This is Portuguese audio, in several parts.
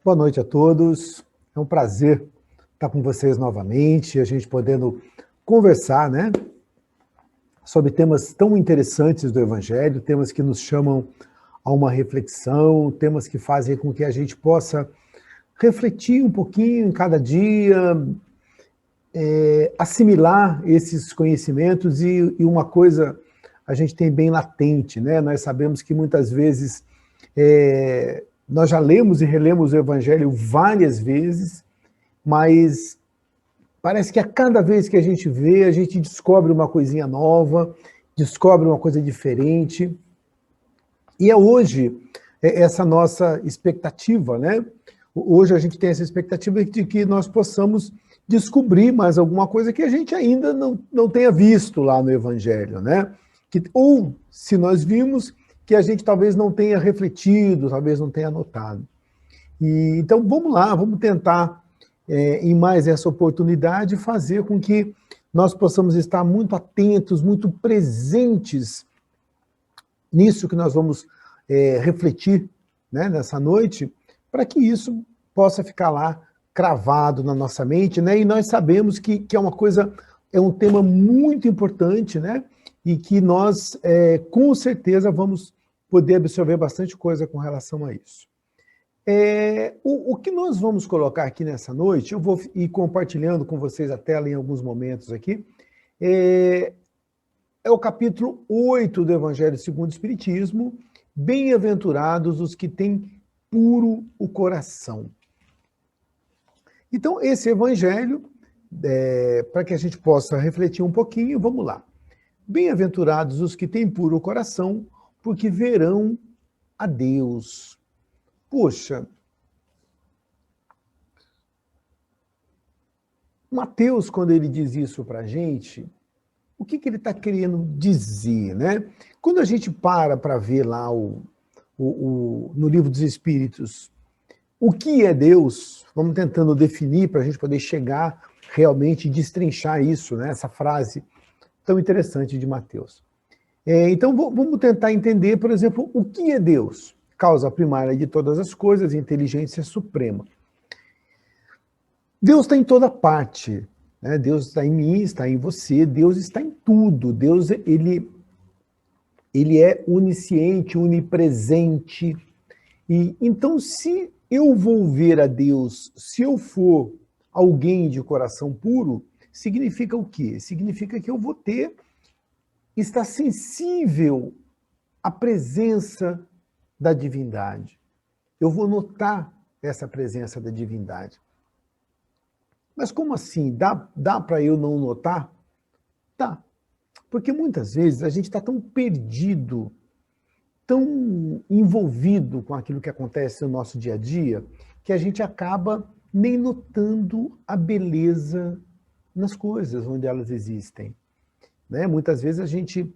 Boa noite a todos. É um prazer estar com vocês novamente, a gente podendo conversar, né, sobre temas tão interessantes do Evangelho, temas que nos chamam a uma reflexão, temas que fazem com que a gente possa refletir um pouquinho em cada dia, assimilar esses conhecimentos e uma coisa a gente tem bem latente, né? Nós sabemos que muitas vezes nós já lemos e relemos o Evangelho várias vezes, mas parece que a cada vez que a gente vê, a gente descobre uma coisinha nova, descobre uma coisa diferente. E é hoje essa nossa expectativa, né? Hoje a gente tem essa expectativa de que nós possamos descobrir mais alguma coisa que a gente ainda não tenha visto lá no Evangelho, né? Ou, se nós vimos, que a gente talvez não tenha refletido, talvez não tenha notado. Então, vamos lá, vamos tentar, em mais essa oportunidade, fazer com que nós possamos estar muito atentos, muito presentes nisso que nós vamos refletir, né, nessa noite, para que isso possa ficar lá cravado na nossa mente, né? E nós sabemos que é uma coisa, é um tema muito importante, né? E que nós, com certeza, vamos poder absorver bastante coisa com relação a isso. O que nós vamos colocar aqui nessa noite, eu vou ir compartilhando com vocês a tela em alguns momentos aqui, é o capítulo 8 do Evangelho segundo o Espiritismo, bem-aventurados os que têm puro o coração. Então, esse Evangelho, para que a gente possa refletir um pouquinho, vamos lá. Bem-aventurados os que têm puro o coração, porque verão a Deus. Poxa, Mateus, quando ele diz isso para a gente, o que ele está querendo dizer, né? Quando a gente para ver lá no Livro dos Espíritos, o que é Deus, vamos tentando definir para a gente poder chegar realmente e destrinchar isso, né? Essa frase tão interessante de Mateus. Então, vamos tentar entender, por exemplo, o que é Deus? Causa primária de todas as coisas, inteligência suprema. Deus está em toda parte, né? Deus está em mim, está em você, Deus está em tudo. Deus, ele é onisciente, onipresente. E então, se eu vou ver a Deus, se eu for alguém de coração puro, significa o quê? Significa que eu vou estar sensível à presença da divindade. Eu vou notar essa presença da divindade. Mas como assim? Dá para eu não notar? Tá. Porque muitas vezes a gente está tão perdido, tão envolvido com aquilo que acontece no nosso dia a dia, que a gente acaba nem notando a beleza nas coisas onde elas existem. Né? Muitas vezes a gente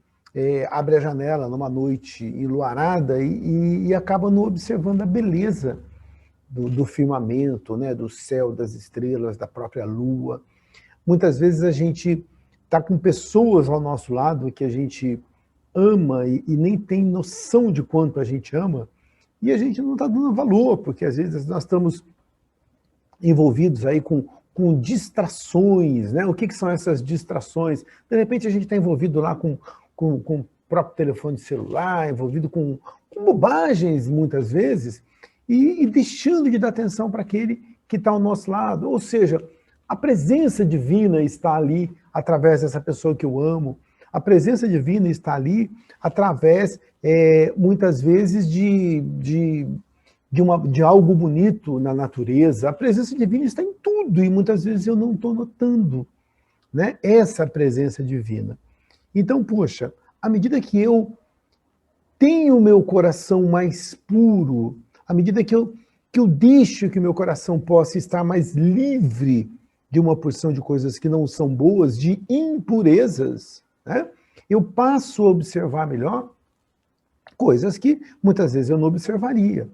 abre a janela numa noite enluarada e acaba não observando a beleza do firmamento, né? Do céu, das estrelas, da própria lua. Muitas vezes a gente está com pessoas ao nosso lado que a gente ama e nem tem noção de quanto a gente ama, e a gente não está dando valor, porque às vezes nós estamos envolvidos aí com distrações, né? O que são essas distrações? De repente a gente está envolvido lá com o próprio telefone celular, envolvido com bobagens muitas vezes, e deixando de dar atenção para aquele que está ao nosso lado. Ou seja, a presença divina está ali através dessa pessoa que eu amo, a presença divina está ali através, muitas vezes, de algo bonito na natureza. A presença divina está em tudo e muitas vezes eu não estou notando, né, essa presença divina. Então, poxa, à medida que eu tenho o meu coração mais puro, à medida que eu deixo que o meu coração possa estar mais livre de uma porção de coisas que não são boas, de impurezas, né, eu passo a observar melhor coisas que muitas vezes eu não observaria.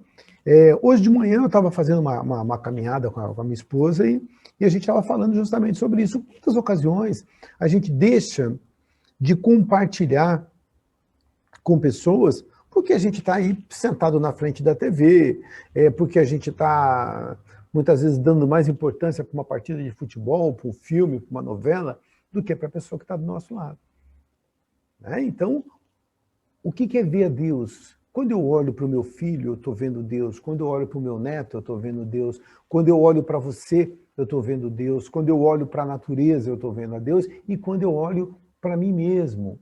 Hoje de manhã eu estava fazendo uma caminhada com a minha esposa e a gente estava falando justamente sobre isso. Muitas ocasiões a gente deixa de compartilhar com pessoas Porque a gente está aí sentado na frente da TV, porque a gente está, muitas vezes, dando mais importância para uma partida de futebol, para um filme, para uma novela, do que para a pessoa que está do nosso lado. Né? Então, o que é ver a Deus? Quando eu olho para o meu filho, eu estou vendo Deus. Quando eu olho para o meu neto, eu estou vendo Deus. Quando eu olho para você, eu estou vendo Deus. Quando eu olho para a natureza, eu estou vendo a Deus. E quando eu olho para mim mesmo,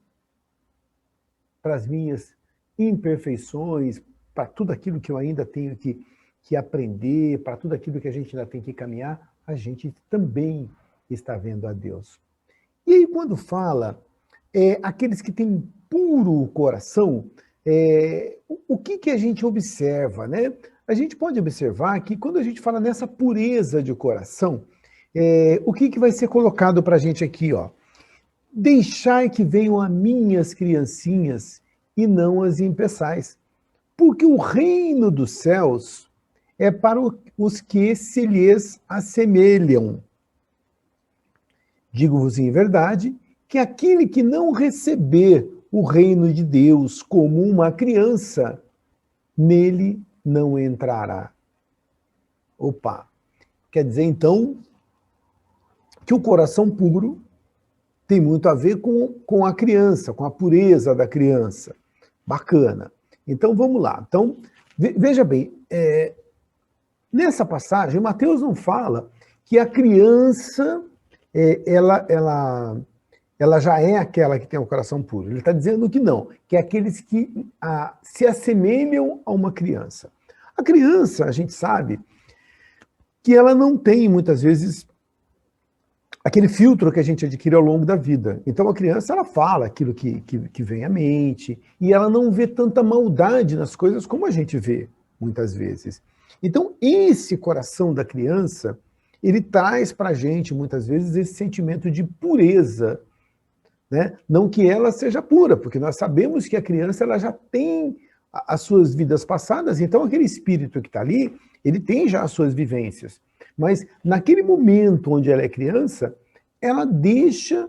para as minhas imperfeições, para tudo aquilo que eu ainda tenho que aprender, para tudo aquilo que a gente ainda tem que caminhar, a gente também está vendo a Deus. E aí, quando fala aqueles que têm puro coração, o que a gente observa, né? A gente pode observar que quando a gente fala nessa pureza de coração, o que vai ser colocado para a gente aqui, ó? Deixai que venham a minhas criancinhas e não as impeçais, porque o reino dos céus é para os que se lhes assemelham. Digo-vos em verdade que aquele que não receber o reino de Deus como uma criança, nele não entrará. Opa! Quer dizer, então, que o coração puro tem muito a ver com a criança, com a pureza da criança. Bacana. Então, vamos lá. Então, veja bem, nessa passagem, Mateus não fala que a criança, ela já é aquela que tem o coração puro. Ele está dizendo que não, que é aqueles que se assemelham a uma criança. A criança, a gente sabe que ela não tem, muitas vezes, aquele filtro que a gente adquire ao longo da vida. Então a criança, ela fala aquilo que vem à mente, e ela não vê tanta maldade nas coisas como a gente vê, muitas vezes. Então esse coração da criança, ele traz para a gente, muitas vezes, esse sentimento de pureza, né? Não que ela seja pura, porque nós sabemos que a criança ela já tem as suas vidas passadas, então aquele espírito que está ali, ele tem já as suas vivências. Mas naquele momento onde ela é criança, ela deixa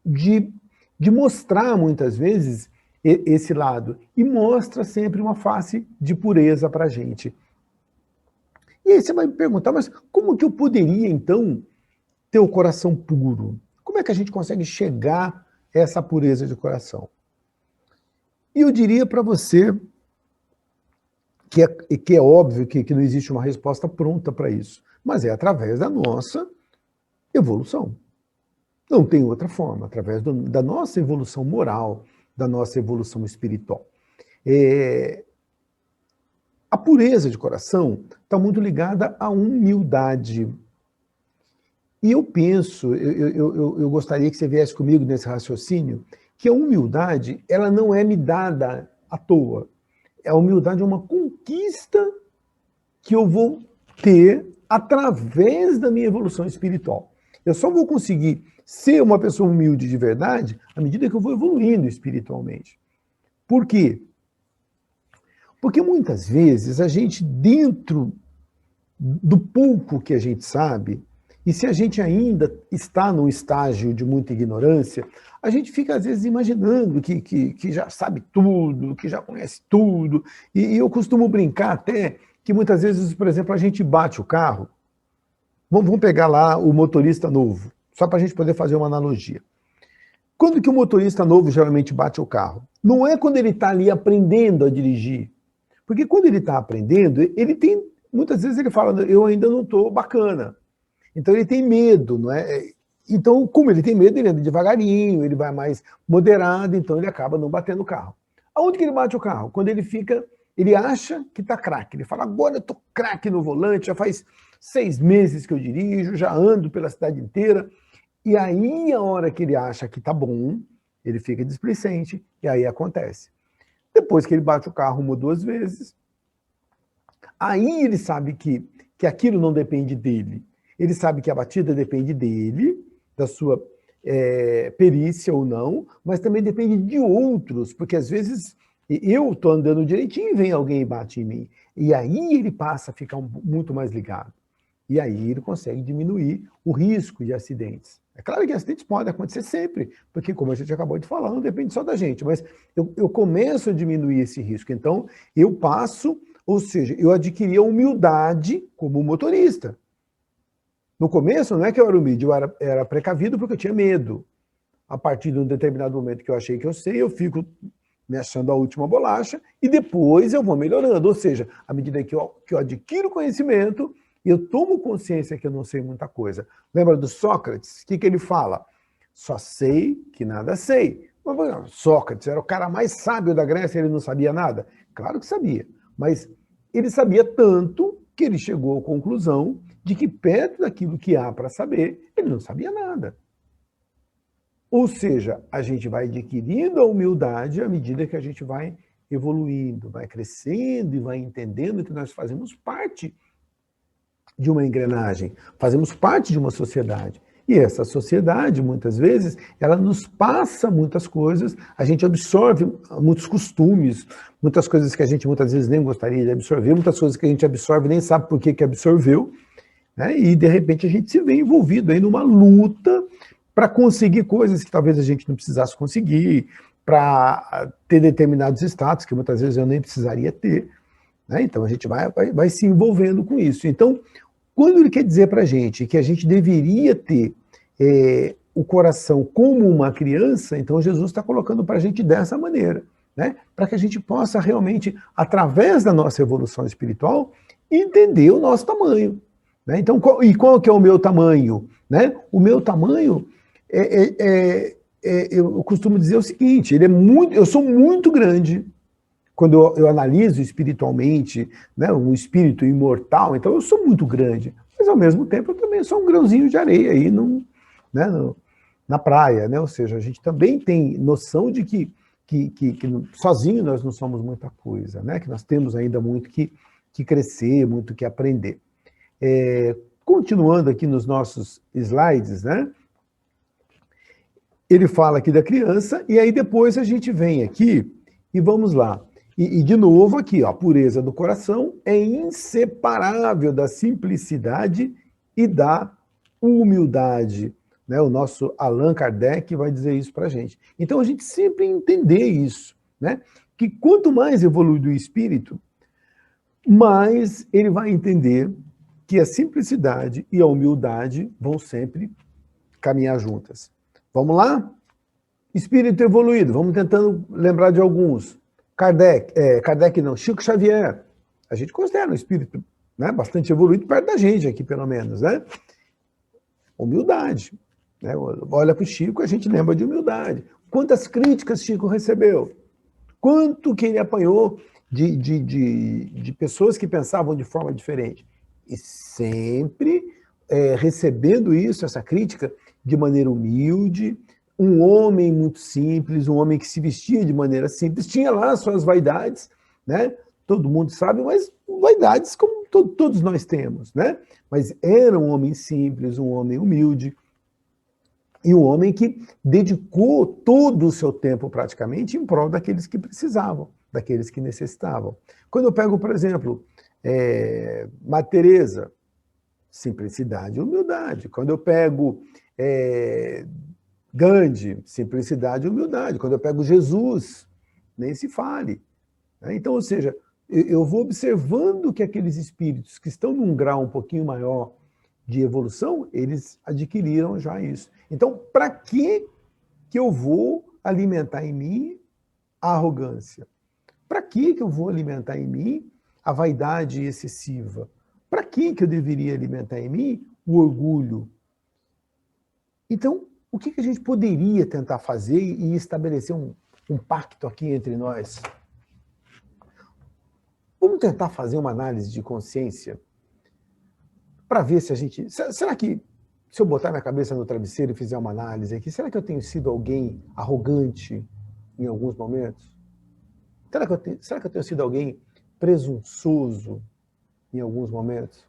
de mostrar, muitas vezes, esse lado, e mostra sempre uma face de pureza para a gente. E aí você vai me perguntar, mas como que eu poderia, então, ter o coração puro? Como é que a gente consegue chegar a essa pureza de coração? E eu diria para você que é óbvio que não existe uma resposta pronta para isso, mas é através da nossa evolução. Não tem outra forma, através da nossa evolução moral, da nossa evolução espiritual. A pureza de coração está muito ligada à humildade. E eu penso, eu gostaria que você viesse comigo nesse raciocínio, que a humildade, ela não é me dada à toa. A humildade é uma conquista que eu vou ter através da minha evolução espiritual. Eu só vou conseguir ser uma pessoa humilde de verdade à medida que eu vou evoluindo espiritualmente. Por quê? Porque muitas vezes a gente, dentro do pouco que a gente sabe, e se a gente ainda está num estágio de muita ignorância, a gente fica, às vezes, imaginando que já sabe tudo, que já conhece tudo. E eu costumo brincar até que muitas vezes, por exemplo, a gente bate o carro. Vamos pegar lá o motorista novo, só para a gente poder fazer uma analogia. Quando que o motorista novo geralmente bate o carro? Não é quando ele está ali aprendendo a dirigir. Porque quando ele está aprendendo, ele tem, muitas vezes ele fala, eu ainda não estou bacana. Então ele tem medo, não é? Então, como ele tem medo, ele anda devagarinho, ele vai mais moderado, então ele acaba não batendo o carro. Aonde que ele bate o carro? Quando ele acha que está craque. Ele fala, agora eu estou craque no volante, já faz 6 meses que eu dirijo, já ando pela cidade inteira. E aí, a hora que ele acha que está bom, ele fica displicente, e aí acontece. Depois que ele bate o carro 1 ou 2 vezes, aí ele sabe que aquilo não depende dele. Ele sabe que a batida depende dele, da sua perícia ou não, mas também depende de outros, porque às vezes eu estou andando direitinho e vem alguém e bate em mim. E aí ele passa a ficar muito mais ligado. E aí ele consegue diminuir o risco de acidentes. É claro que acidentes podem acontecer sempre, porque, como a gente acabou de falar, não depende só da gente, mas eu começo a diminuir esse risco. Então, eu passo, ou seja, eu adquiri a humildade como motorista. No começo, não é que eu era humilde, eu era precavido porque eu tinha medo. A partir de um determinado momento que eu achei que eu sei, eu fico me achando a última bolacha, e depois eu vou melhorando. Ou seja, à medida que eu adquiro conhecimento, eu tomo consciência que eu não sei muita coisa. Lembra do Sócrates? O que ele fala? Só sei que nada sei. Mas, Sócrates era o cara mais sábio da Grécia, ele não sabia nada? Claro que sabia, mas ele sabia tanto que ele chegou à conclusão de que perto daquilo que há para saber, ele não sabia nada. Ou seja, a gente vai adquirindo a humildade à medida que a gente vai evoluindo, vai crescendo e vai entendendo que nós fazemos parte de uma engrenagem, fazemos parte de uma sociedade. E essa sociedade, muitas vezes, ela nos passa muitas coisas, a gente absorve muitos costumes, muitas coisas que a gente muitas vezes nem gostaria de absorver, muitas coisas que a gente absorve e nem sabe por que absorveu, né? E de repente a gente se vê envolvido aí numa luta para conseguir coisas que talvez a gente não precisasse conseguir, para ter determinados status que muitas vezes eu nem precisaria ter, né? Então a gente vai se envolvendo com isso. Então, quando ele quer dizer para a gente que a gente deveria ter o coração como uma criança, então Jesus está colocando para a gente dessa maneira, né? Para que a gente possa realmente, através da nossa evolução espiritual, entender o nosso tamanho, né? Então, qual que é o meu tamanho? Né? O meu tamanho, eu costumo dizer o seguinte, eu sou muito grande. Quando eu analiso espiritualmente, né, um espírito imortal, então eu sou muito grande, mas ao mesmo tempo eu também sou um grãozinho de areia aí na praia, né? Ou seja, a gente também tem noção de que sozinho nós não somos muita coisa, né? Que nós temos ainda muito que crescer, muito que aprender. Continuando aqui nos nossos slides, né? Ele fala aqui da criança, e aí depois a gente vem aqui e vamos lá. E de novo aqui, ó, a pureza do coração é inseparável da simplicidade e da humildade, né? O nosso Allan Kardec vai dizer isso para a gente. Então a gente sempre entender isso, né? Que quanto mais evoluído o espírito, mais ele vai entender que a simplicidade e a humildade vão sempre caminhar juntas. Vamos lá? Espírito evoluído, vamos tentando lembrar de alguns. Kardec não, Chico Xavier. A gente considera um espírito, né, bastante evoluído perto da gente aqui, pelo menos, né? Humildade. Né? Olha para o Chico, a gente lembra de humildade. Quantas críticas Chico recebeu? Quanto que ele apanhou de pessoas que pensavam de forma diferente? E sempre recebendo isso, essa crítica, de maneira humilde, um homem muito simples, um homem que se vestia de maneira simples, tinha lá suas vaidades, né? Todo mundo sabe, mas vaidades como todos nós temos, né? Mas era um homem simples, um homem humilde, e um homem que dedicou todo o seu tempo praticamente em prol daqueles que precisavam, daqueles que necessitavam. Quando eu pego, por exemplo, Madre Teresa, simplicidade e humildade. Quando eu pego Gandhi, simplicidade e humildade. Quando eu pego Jesus, nem se fale. Então, ou seja, eu vou observando que aqueles espíritos que estão num grau um pouquinho maior de evolução, eles adquiriram já isso. Então, para que eu vou alimentar em mim a arrogância? Para que eu vou alimentar em mim a vaidade excessiva? Para que eu deveria alimentar em mim o orgulho? Então, o que a gente poderia tentar fazer e estabelecer um pacto aqui entre nós? Vamos tentar fazer uma análise de consciência para ver se a gente... Será que, se eu botar minha cabeça no travesseiro e fizer uma análise aqui, será que eu tenho sido alguém arrogante em alguns momentos? Será que eu tenho sido alguém presunçoso em alguns momentos?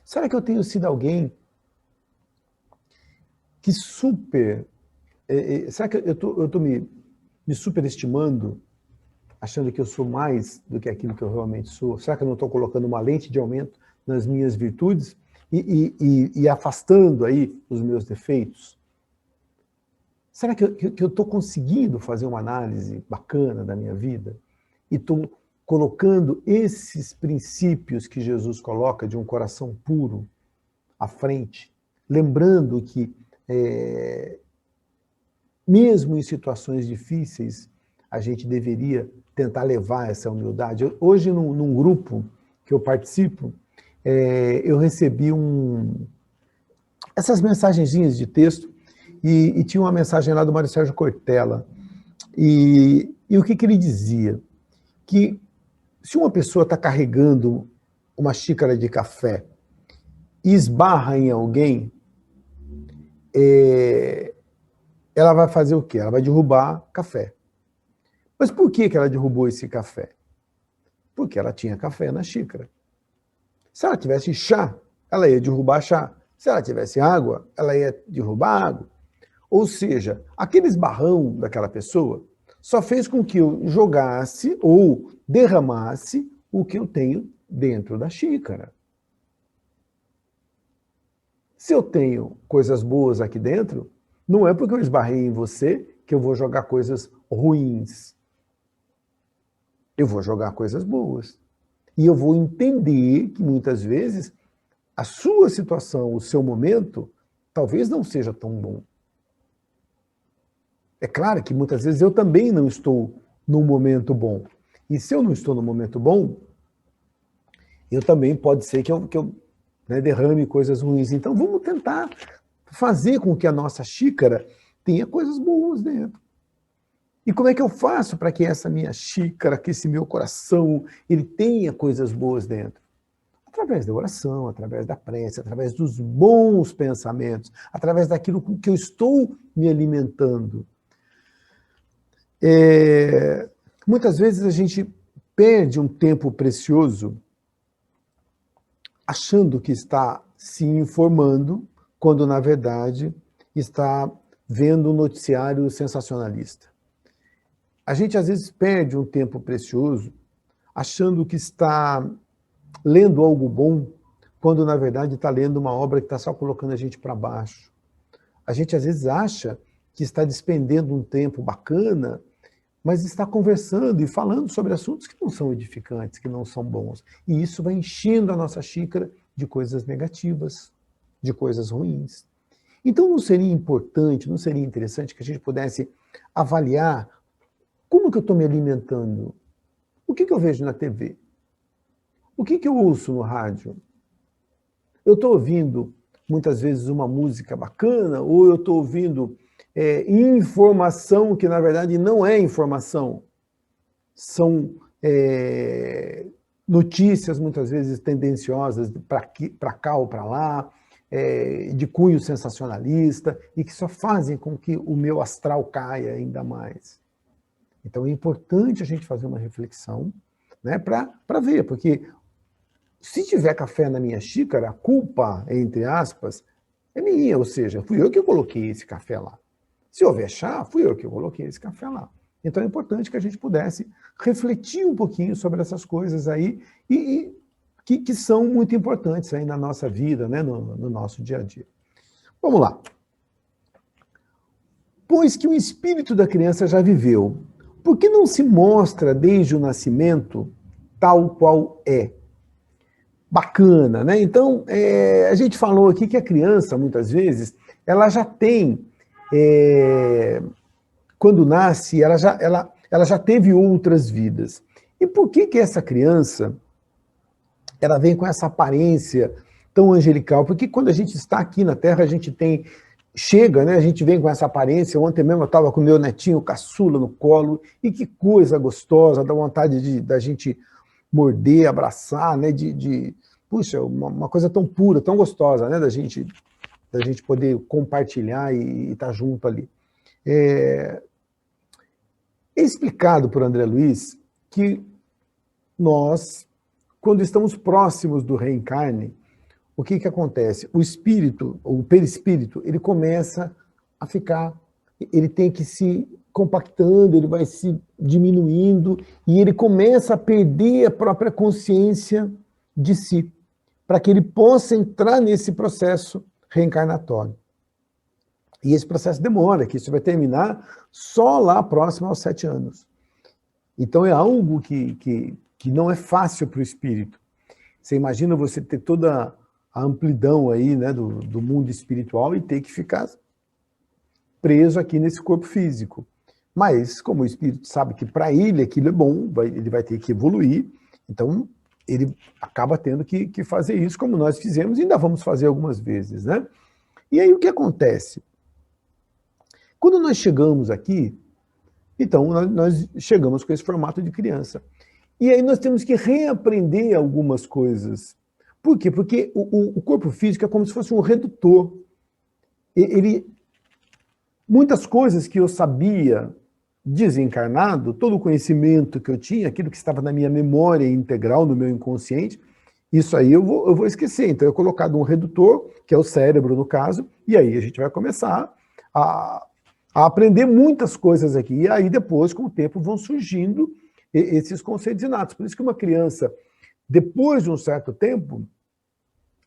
Será que eu tenho sido alguém que será que eu estou me superestimando, achando que eu sou mais do que aquilo que eu realmente sou? Será que eu não estou colocando uma lente de aumento nas minhas virtudes e afastando aí os meus defeitos? Será que eu estou conseguindo fazer uma análise bacana da minha vida? E estou colocando esses princípios que Jesus coloca de um coração puro à frente, lembrando que, mesmo em situações difíceis, a gente deveria tentar levar essa humildade. Hoje, num grupo que eu participo, eu recebi essas mensagenzinhas de texto, e tinha uma mensagem lá do Mário Sérgio Cortella, e o que ele dizia? Que se uma pessoa está carregando uma xícara de café e esbarra em alguém, ela vai fazer o quê? Ela vai derrubar café. Mas por que ela derrubou esse café? Porque ela tinha café na xícara. Se ela tivesse chá, ela ia derrubar chá. Se ela tivesse água, ela ia derrubar água. Ou seja, aquele esbarrão daquela pessoa só fez com que eu jogasse ou derramasse o que eu tenho dentro da xícara. Se eu tenho coisas boas aqui dentro, não é porque eu esbarrei em você que eu vou jogar coisas ruins. Eu vou jogar coisas boas. E eu vou entender que muitas vezes a sua situação, o seu momento, talvez não seja tão bom. É claro que muitas vezes eu também não estou num momento bom. E se eu não estou num momento bom, eu também pode ser que eu derrame coisas ruins. Então vamos tentar fazer com que a nossa xícara tenha coisas boas dentro. E como é que eu faço para que essa minha xícara, que esse meu coração, ele tenha coisas boas dentro? Através da oração, através da prece, através dos bons pensamentos, através daquilo com que eu estou me alimentando. Muitas vezes a gente perde um tempo precioso achando que está se informando, quando na verdade está vendo um noticiário sensacionalista. A gente às vezes perde um tempo precioso achando que está lendo algo bom, quando na verdade está lendo uma obra que está só colocando a gente para baixo. A gente às vezes acha que está despendendo um tempo bacana, mas está conversando e falando sobre assuntos que não são edificantes, que não são bons. E isso vai enchendo a nossa xícara de coisas negativas, de coisas ruins. Então não seria importante, não seria interessante que a gente pudesse avaliar como que eu estou me alimentando? O que eu vejo na TV? O que eu ouço no rádio? Eu estou ouvindo, muitas vezes, uma música bacana, ou eu estou ouvindo informação que, na verdade, não é informação. São notícias, muitas vezes, tendenciosas para cá ou para lá, de cunho sensacionalista, e que só fazem com que o meu astral caia ainda mais. Então é importante a gente fazer uma reflexão, né, para ver, porque se tiver café na minha xícara, a culpa, entre aspas, é minha, ou seja, fui eu que coloquei esse café lá. Se houver chá, fui eu que coloquei esse café lá. Então é importante que a gente pudesse refletir um pouquinho sobre essas coisas aí, e que são muito importantes aí na nossa vida, né, no nosso dia a dia. Vamos lá. Pois que o espírito da criança já viveu, por que não se mostra desde o nascimento tal qual é? Bacana, né? Então, a gente falou aqui que a criança, muitas vezes, ela já tem, quando nasce, ela já teve outras vidas. E por que essa criança, ela vem com essa aparência tão angelical? Porque quando a gente está aqui na Terra, a gente chega, né? A gente vem com essa aparência. Ontem mesmo eu estava com o meu netinho caçula no colo, e que coisa gostosa, dá vontade da gente morder, abraçar, né? Puxa, uma coisa tão pura, tão gostosa, né? Da gente poder compartilhar e estar junto ali. É explicado por André Luiz que nós, quando estamos próximos do reencarne, o que acontece? O espírito, o perispírito, ele começa a ficar, ele tem que se compactando, ele vai se diminuindo, e ele começa a perder a própria consciência de si, para que ele possa entrar nesse processo reencarnatório. E esse processo demora, que isso vai terminar só lá próximo aos 7 anos. Então é algo que não é fácil para o espírito. Você imagina você ter toda a amplidão aí, né, do mundo espiritual e ter que ficar preso aqui nesse corpo físico. Mas, como o espírito sabe que para ele aquilo é bom, ele vai ter que evoluir, então ele acaba tendo que fazer isso como nós fizemos e ainda vamos fazer algumas vezes, né? E aí o que acontece? Quando nós chegamos aqui, então nós chegamos com esse formato de criança. E aí nós temos que reaprender algumas coisas. Por quê? Porque o corpo físico é como se fosse um redutor. Muitas coisas que eu sabia desencarnado, todo o conhecimento que eu tinha, aquilo que estava na minha memória integral, no meu inconsciente, isso aí eu vou esquecer. Então, eu colocado um redutor, que é o cérebro, no caso, e aí a gente vai começar a aprender muitas coisas aqui. E aí, depois, com o tempo, vão surgindo esses conceitos inatos. Por isso que uma criança, depois de um certo tempo,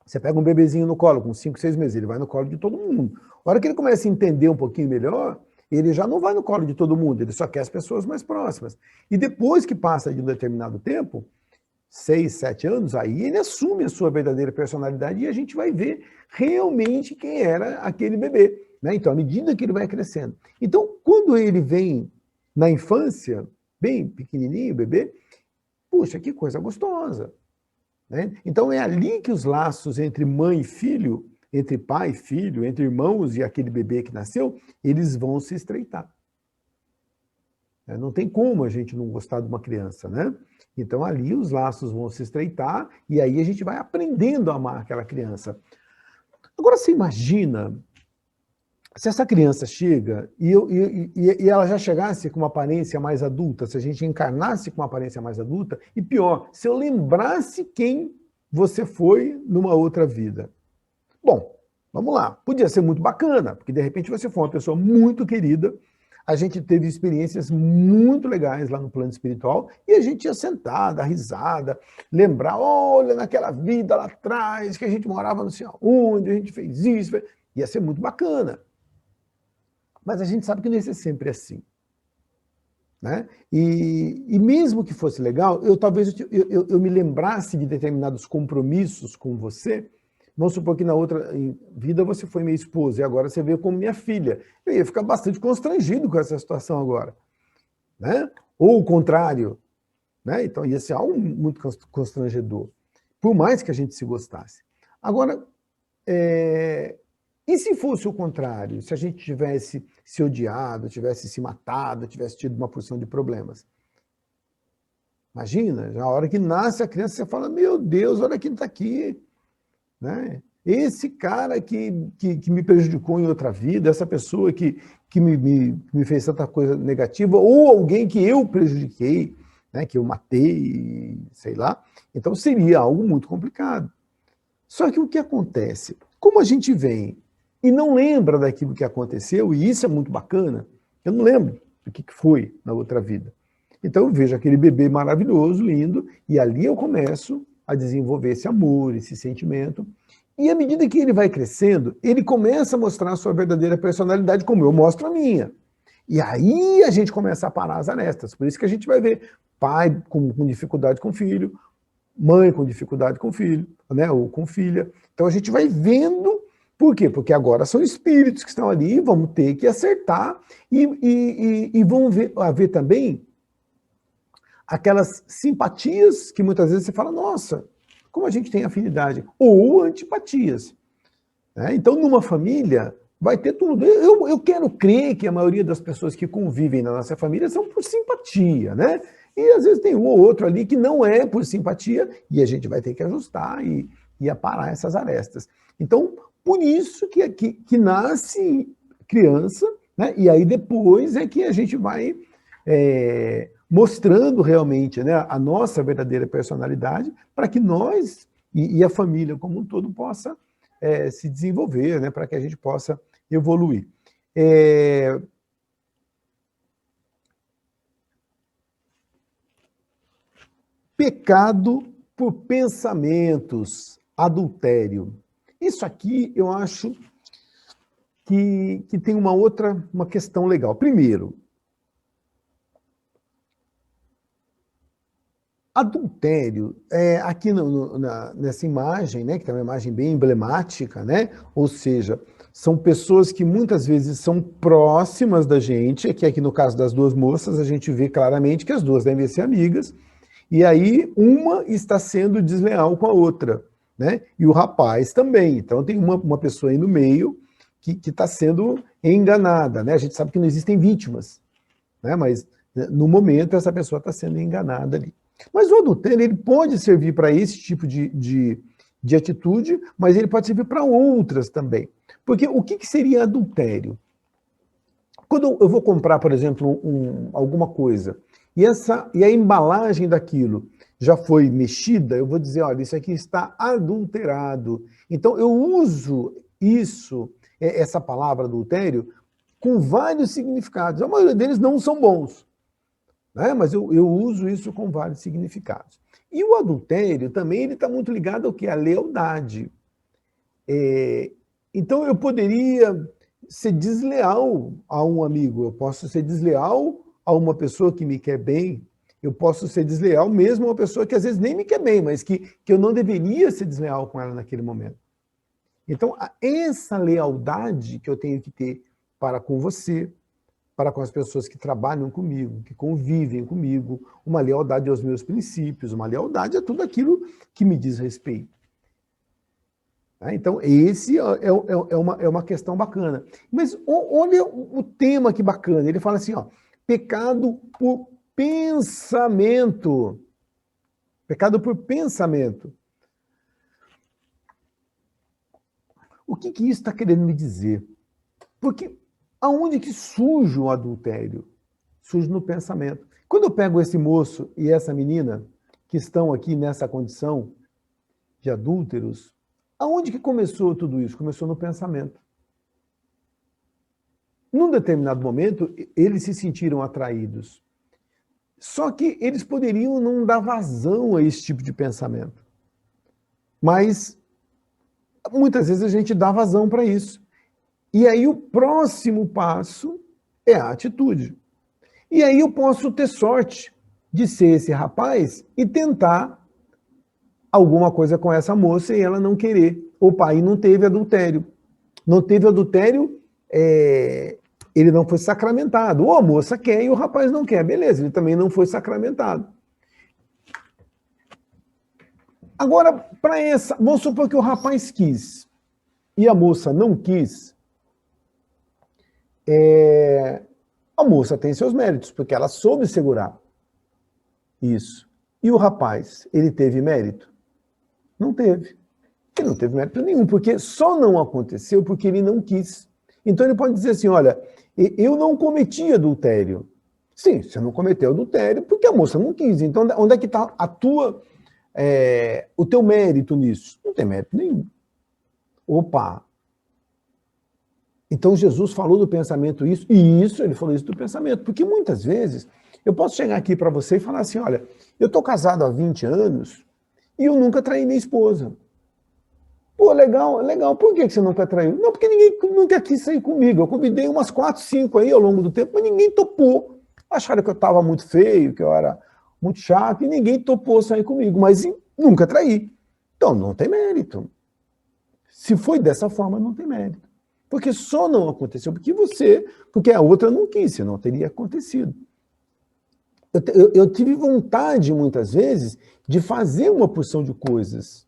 você pega um bebezinho no colo, com 5, 6 meses, ele vai no colo de todo mundo. A hora que ele começa a entender um pouquinho melhor, ele já não vai no colo de todo mundo, ele só quer as pessoas mais próximas. E depois que passa de um determinado tempo, 6, 7 anos, aí ele assume a sua verdadeira personalidade e a gente vai ver realmente quem era aquele bebê, né? Então, à medida que ele vai crescendo. Então, quando ele vem na infância, bem pequenininho, bebê, puxa, que coisa gostosa, né? Então, é ali que os laços entre mãe e filho, entre pai e filho, entre irmãos e aquele bebê que nasceu, eles vão se estreitar. Não tem como a gente não gostar de uma criança, né? Então ali os laços vão se estreitar e aí a gente vai aprendendo a amar aquela criança. Agora você imagina se essa criança chega e ela já chegasse com uma aparência mais adulta, se a gente encarnasse com uma aparência mais adulta, e pior, se eu lembrasse quem você foi numa outra vida. Bom, vamos lá. Podia ser muito bacana, porque de repente você foi uma pessoa muito querida, a gente teve experiências muito legais lá no plano espiritual e a gente ia sentar, dar risada, lembrar, olha, naquela vida lá atrás, que a gente morava não sei aonde, a gente fez isso, ia ser muito bacana. Mas a gente sabe que não ia ser sempre assim. Né? E mesmo que fosse legal, talvez eu me lembrasse de determinados compromissos com você. Vamos supor que na outra vida você foi minha esposa e agora você veio como minha filha. Eu ia ficar bastante constrangido com essa situação agora. Né? Ou o contrário. Né? Então ia ser algo muito constrangedor. Por mais que a gente se gostasse. Agora, e se fosse o contrário? Se a gente tivesse se odiado, tivesse se matado, tivesse tido uma porção de problemas? Imagina, na hora que nasce a criança, você fala, meu Deus, olha quem está aqui. Né? Esse cara que me prejudicou em outra vida, essa pessoa que me fez tanta coisa negativa, ou alguém que eu prejudiquei, né, que eu matei, sei lá. Então seria algo muito complicado. Só que o que acontece? Como a gente vem e não lembra daquilo que aconteceu, e isso é muito bacana, eu não lembro do que foi na outra vida. Então eu vejo aquele bebê maravilhoso, lindo, e ali eu começo a desenvolver esse amor, esse sentimento. E à medida que ele vai crescendo, ele começa a mostrar a sua verdadeira personalidade, como eu mostro a minha. E aí a gente começa a parar as arestas. Por isso que a gente vai ver pai com dificuldade com o filho, mãe com dificuldade com o filho, né, ou com filha. Então a gente vai vendo. Por quê? Porque agora são espíritos que estão ali, vamos ter que acertar e vão haver também aquelas simpatias que muitas vezes você fala, nossa, como a gente tem afinidade, ou antipatias. Né? Então, numa família, vai ter tudo. Eu quero crer que a maioria das pessoas que convivem na nossa família são por simpatia, né? E às vezes tem um ou outro ali que não é por simpatia, e a gente vai ter que ajustar e aparar essas arestas. Então, por isso que nasce criança, né? E aí depois é que a gente vai mostrando realmente, né, a nossa verdadeira personalidade para que nós e a família como um todo possa se desenvolver, né, para que a gente possa evoluir. Pecado por pensamentos, adultério. Isso aqui eu acho que tem uma questão legal. Primeiro, adultério, aqui nessa imagem, né, que é uma imagem bem emblemática, né, ou seja, são pessoas que muitas vezes são próximas da gente, que aqui no caso das duas moças, a gente vê claramente que as duas devem ser amigas, e aí uma está sendo desleal com a outra, né, e o rapaz também. Então tem uma pessoa aí no meio que está sendo enganada, né, a gente sabe que não existem vítimas, né, mas no momento essa pessoa está sendo enganada ali. Mas o adultério, ele pode servir para esse tipo de atitude, mas ele pode servir para outras também. Porque o que seria adultério? Quando eu vou comprar, por exemplo, alguma coisa, e a embalagem daquilo já foi mexida, eu vou dizer, olha, isso aqui está adulterado. Então eu uso essa palavra adultério, com vários significados. A maioria deles não são bons, né? Mas eu uso isso com vários significados. E o adultério também ele está muito ligado ao que? A lealdade. Então eu poderia ser desleal a um amigo, eu posso ser desleal a uma pessoa que me quer bem, eu posso ser desleal mesmo a uma pessoa que às vezes nem me quer bem, mas que eu não deveria ser desleal com ela naquele momento. Então, essa lealdade que eu tenho que ter para com você, para com as pessoas que trabalham comigo, que convivem comigo, uma lealdade aos meus princípios, uma lealdade a tudo aquilo que me diz respeito. Então, esse é uma questão bacana. Mas olha o tema que bacana, ele fala assim, ó, pecado por pensamento. Pecado por pensamento. O que isso está querendo me dizer? Porque aonde que surge o adultério? Surge no pensamento. Quando eu pego esse moço e essa menina, que estão aqui nessa condição de adúlteros, aonde que começou tudo isso? Começou no pensamento. Num determinado momento, eles se sentiram atraídos. Só que eles poderiam não dar vazão a esse tipo de pensamento. Mas muitas vezes a gente dá vazão para isso. E aí o próximo passo é a atitude. E aí eu posso ter sorte de ser esse rapaz e tentar alguma coisa com essa moça e ela não querer. Opa, aí não teve adultério. Não teve adultério, ele não foi sacramentado. Ou a moça quer e o rapaz não quer. Beleza, ele também não foi sacramentado. Agora, para essa, vamos supor que o rapaz quis e a moça não quis, a moça tem seus méritos, porque ela soube segurar isso. E o rapaz, ele teve mérito? Não teve. Ele não teve mérito nenhum, porque só não aconteceu porque ele não quis. Então ele pode dizer assim, olha, eu não cometi adultério. Sim, você não cometeu adultério porque a moça não quis. Então onde é que está o teu mérito nisso? Não tem mérito nenhum. Opa! Então Jesus falou do pensamento isso, e isso, ele falou isso do pensamento, porque muitas vezes eu posso chegar aqui para você e falar assim, olha, eu estou casado há 20 anos e eu nunca traí minha esposa. Pô, legal, legal, por que você nunca traiu? Não, porque ninguém nunca quis sair comigo, eu convidei umas 4, 5 aí ao longo do tempo, mas ninguém topou. Acharam que eu estava muito feio, que eu era muito chato, e ninguém topou sair comigo, mas nunca traí. Então não tem mérito. Se foi dessa forma, não tem mérito. Porque só não aconteceu porque a outra não quis, senão teria acontecido. Eu tive vontade, muitas vezes, de fazer uma porção de coisas.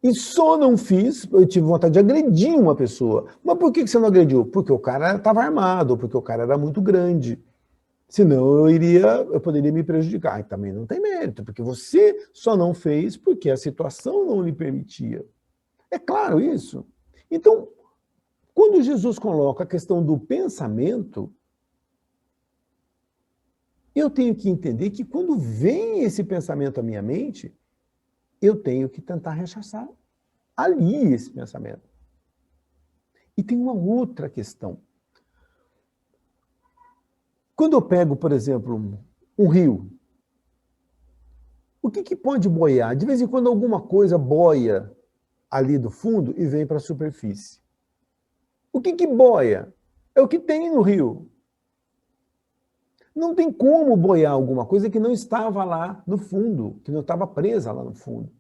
E só não fiz, eu tive vontade de agredir uma pessoa. Mas por que você não agrediu? Porque o cara estava armado, porque o cara era muito grande. Senão eu poderia me prejudicar. E também não tem mérito, porque você só não fez porque a situação não lhe permitia. É claro isso? Então, quando Jesus coloca a questão do pensamento, eu tenho que entender que quando vem esse pensamento à minha mente, eu tenho que tentar rechaçar ali esse pensamento. E tem uma outra questão. Quando eu pego, por exemplo, um rio, o que pode boiar? De vez em quando alguma coisa boia ali do fundo e vem para a superfície. O que que boia? É o que tem no rio. Não tem como boiar alguma coisa que não estava lá no fundo, que não estava presa lá no fundo.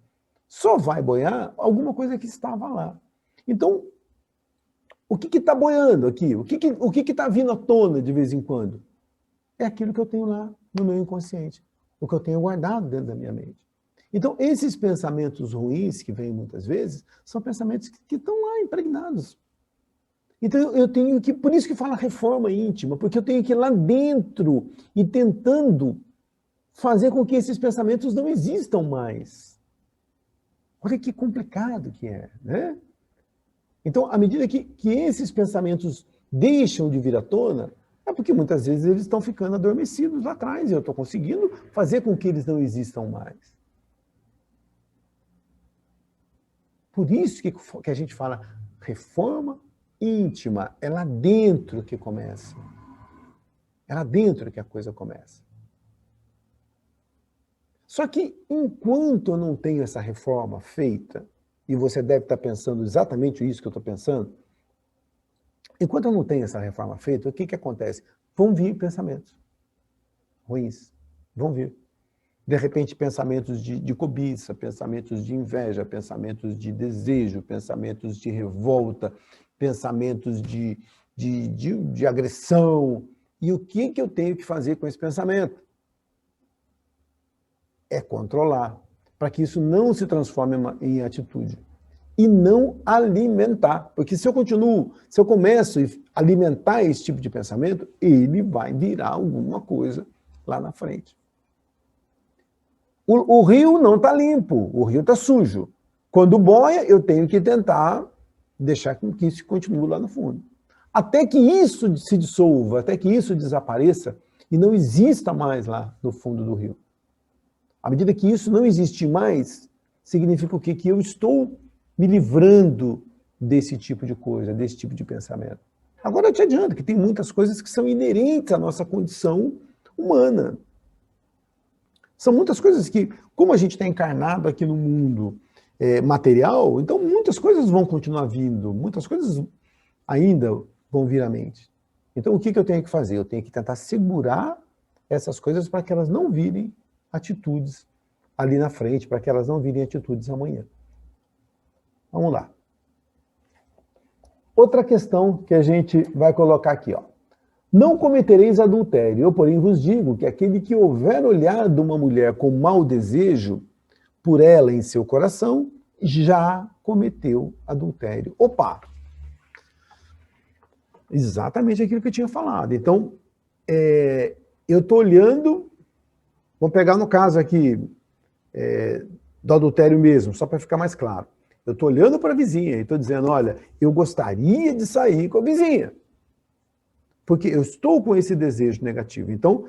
Só vai boiar alguma coisa que estava lá. Então, o que está boiando aqui? O que está vindo à tona de vez em quando? É aquilo que eu tenho lá no meu inconsciente, o que eu tenho guardado dentro da minha mente. Então, esses pensamentos ruins que vêm muitas vezes, são pensamentos que estão lá impregnados. Então, eu tenho que, por isso que fala reforma íntima, porque eu tenho que ir lá dentro e tentando fazer com que esses pensamentos não existam mais. Olha que complicado que é, né? Então, à medida que esses pensamentos deixam de vir à tona, é porque muitas vezes eles estão ficando adormecidos lá atrás e eu estou conseguindo fazer com que eles não existam mais. Por isso que a gente fala reforma íntima, é lá dentro que começa. É lá dentro que a coisa começa. Só que enquanto eu não tenho essa reforma feita, e você deve estar pensando exatamente isso que eu estou pensando, enquanto eu não tenho essa reforma feita, o que que acontece? Vão vir pensamentos ruins, vão vir. De repente, pensamentos de cobiça, pensamentos de inveja, pensamentos de desejo, pensamentos de revolta, pensamentos de agressão. E o que que eu tenho que fazer com esse pensamento? É controlar, para que isso não se transforme em atitude. E não alimentar. Porque se eu começo a alimentar esse tipo de pensamento, ele vai virar alguma coisa lá na frente. O rio não está limpo, o rio está sujo. Quando boia, eu tenho que tentar deixar que isso continue lá no fundo. Até que isso se dissolva, até que isso desapareça e não exista mais lá no fundo do rio. À medida que isso não existe mais, significa o quê? Que eu estou me livrando desse tipo de coisa, desse tipo de pensamento. Agora eu te adianto que tem muitas coisas que são inerentes à nossa condição humana. São muitas coisas que, como a gente está encarnado aqui no mundo material, então muitas coisas vão continuar vindo, muitas coisas ainda vão vir à mente. Então o que eu tenho que fazer? Eu tenho que tentar segurar essas coisas para que elas não virem atitudes ali na frente, para que elas não virem atitudes amanhã. Vamos lá. Outra questão que a gente vai colocar aqui, ó. Não cometereis adultério, eu, porém, vos digo que aquele que houver olhado uma mulher com mau desejo por ela em seu coração, já cometeu adultério. Opa! Exatamente aquilo que eu tinha falado. Então, eu estou olhando, vamos pegar no caso aqui do adultério mesmo, só para ficar mais claro. Eu estou olhando para a vizinha e estou dizendo, olha, eu gostaria de sair com a vizinha. Porque eu estou com esse desejo negativo. Então,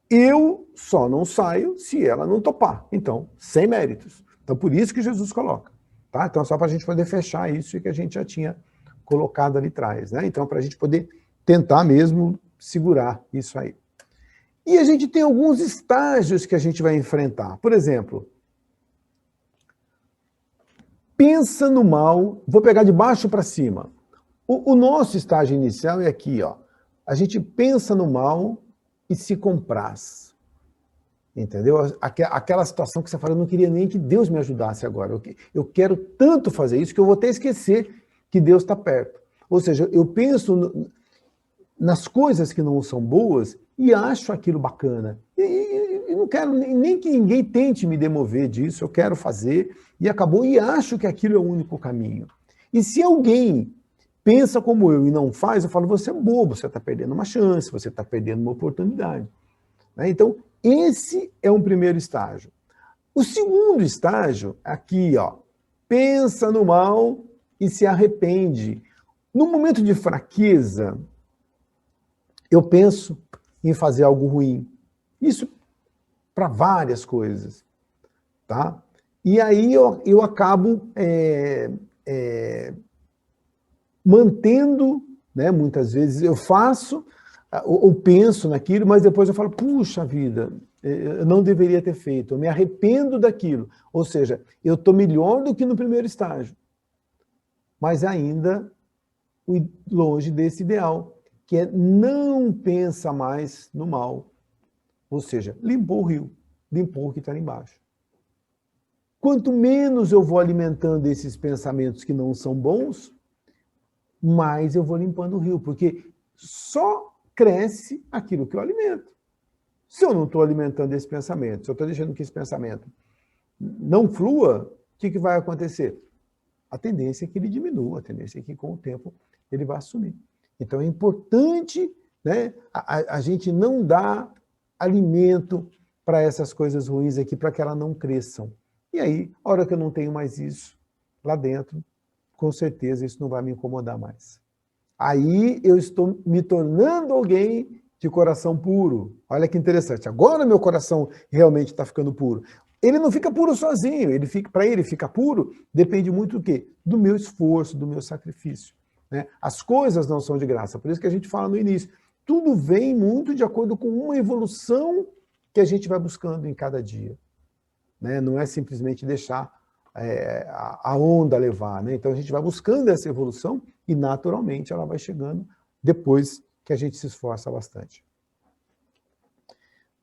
eu só não saio se ela não topar. Então, sem méritos. Então, por isso que Jesus coloca. Tá? Então, só para a gente poder fechar isso que a gente já tinha colocado ali atrás. Né? Então, para a gente poder tentar mesmo segurar isso aí. E a gente tem alguns estágios que a gente vai enfrentar. Por exemplo, pensa no mal, vou pegar de baixo para cima. O nosso estágio inicial é aqui, ó. A gente pensa no mal e se compraz. Entendeu? Aquela situação que você fala, eu não queria nem que Deus me ajudasse agora. Eu quero tanto fazer isso que eu vou até esquecer que Deus está perto. Ou seja, eu penso nas coisas que não são boas e acho aquilo bacana. E não quero nem que ninguém tente me demover disso, eu quero fazer e acabou, e acho que aquilo é o único caminho. E se alguém pensa como eu e não faz, eu falo, você é bobo, você está perdendo uma chance, você está perdendo uma oportunidade. Então, esse é um primeiro estágio. O segundo estágio, aqui, ó, pensa no mal e se arrepende. No momento de fraqueza, eu penso em fazer algo ruim. Isso para várias coisas, tá? E aí eu acabo mantendo, né, muitas vezes eu faço ou penso naquilo, mas depois eu falo, puxa vida, eu não deveria ter feito, eu me arrependo daquilo. Ou seja, eu estou melhor do que no primeiro estágio, mas ainda longe desse ideal, que é não pensa mais no mal. Ou seja, limpou o rio, limpou o que está ali embaixo. Quanto menos eu vou alimentando esses pensamentos que não são bons, mais eu vou limpando o rio, porque só cresce aquilo que eu alimento. Se eu não estou alimentando esse pensamento, se eu estou deixando que esse pensamento não flua, o que vai acontecer? A tendência é que ele diminua, a tendência é que com o tempo ele vai assumir. Então é importante, né, a gente não dar alimento para essas coisas ruins aqui, para que elas não cresçam. E aí, a hora que eu não tenho mais isso lá dentro, com certeza isso não vai me incomodar mais. Aí eu estou me tornando alguém de coração puro. Olha que interessante. Agora meu coração realmente está ficando puro. Ele não fica puro sozinho. Para ele ficar puro, depende muito do quê? Do meu esforço, do meu sacrifício. Né? As coisas não são de graça. Por isso que a gente fala no início. Tudo vem muito de acordo com uma evolução que a gente vai buscando em cada dia. Né? Não é simplesmente deixar a onda levar. Né? Então a gente vai buscando essa evolução e naturalmente ela vai chegando depois que a gente se esforça bastante.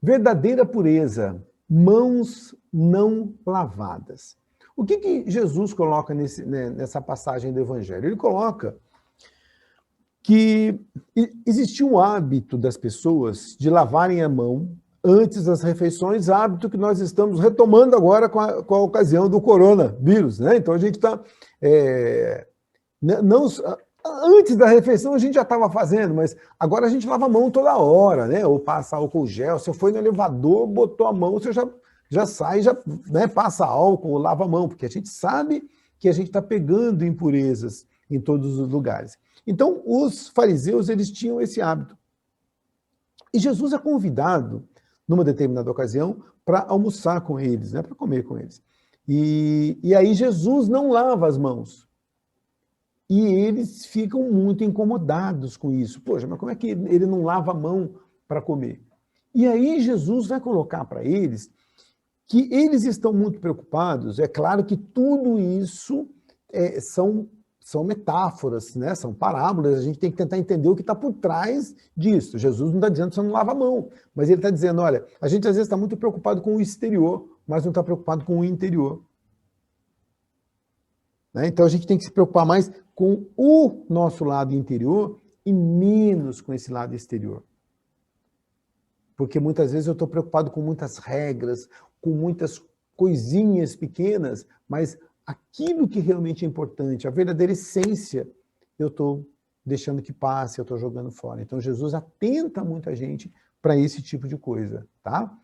Verdadeira pureza, mãos não lavadas. O que Jesus coloca nessa passagem do Evangelho? Ele coloca que existia um hábito das pessoas de lavarem a mão antes das refeições, hábito que nós estamos retomando agora com a ocasião do coronavírus. Né? Então a gente está... Antes da refeição a gente já estava fazendo, mas agora a gente lava a mão toda hora, né? Ou passa álcool gel. Você foi no elevador, botou a mão, você já sai, né, passa álcool, lava a mão, porque a gente sabe que a gente está pegando impurezas em todos os lugares. Então, os fariseus, eles tinham esse hábito. E Jesus é convidado, numa determinada ocasião, para almoçar com eles, né, para comer com eles. E aí Jesus não lava as mãos. E eles ficam muito incomodados com isso. Poxa, mas como é que ele não lava a mão para comer? E aí Jesus vai colocar para eles que eles estão muito preocupados. É claro que tudo isso são metáforas, né? São parábolas, a gente tem que tentar entender o que está por trás disso. Jesus não está dizendo que você não lava a mão, mas ele está dizendo, olha, a gente às vezes está muito preocupado com o exterior, mas não está preocupado com o interior. Né? Então a gente tem que se preocupar mais com o nosso lado interior e menos com esse lado exterior. Porque muitas vezes eu estou preocupado com muitas regras, com muitas coisinhas pequenas, mas aquilo que realmente é importante, a verdadeira essência, eu estou deixando que passe, eu estou jogando fora. Então Jesus atenta muita gente para esse tipo de coisa, tá?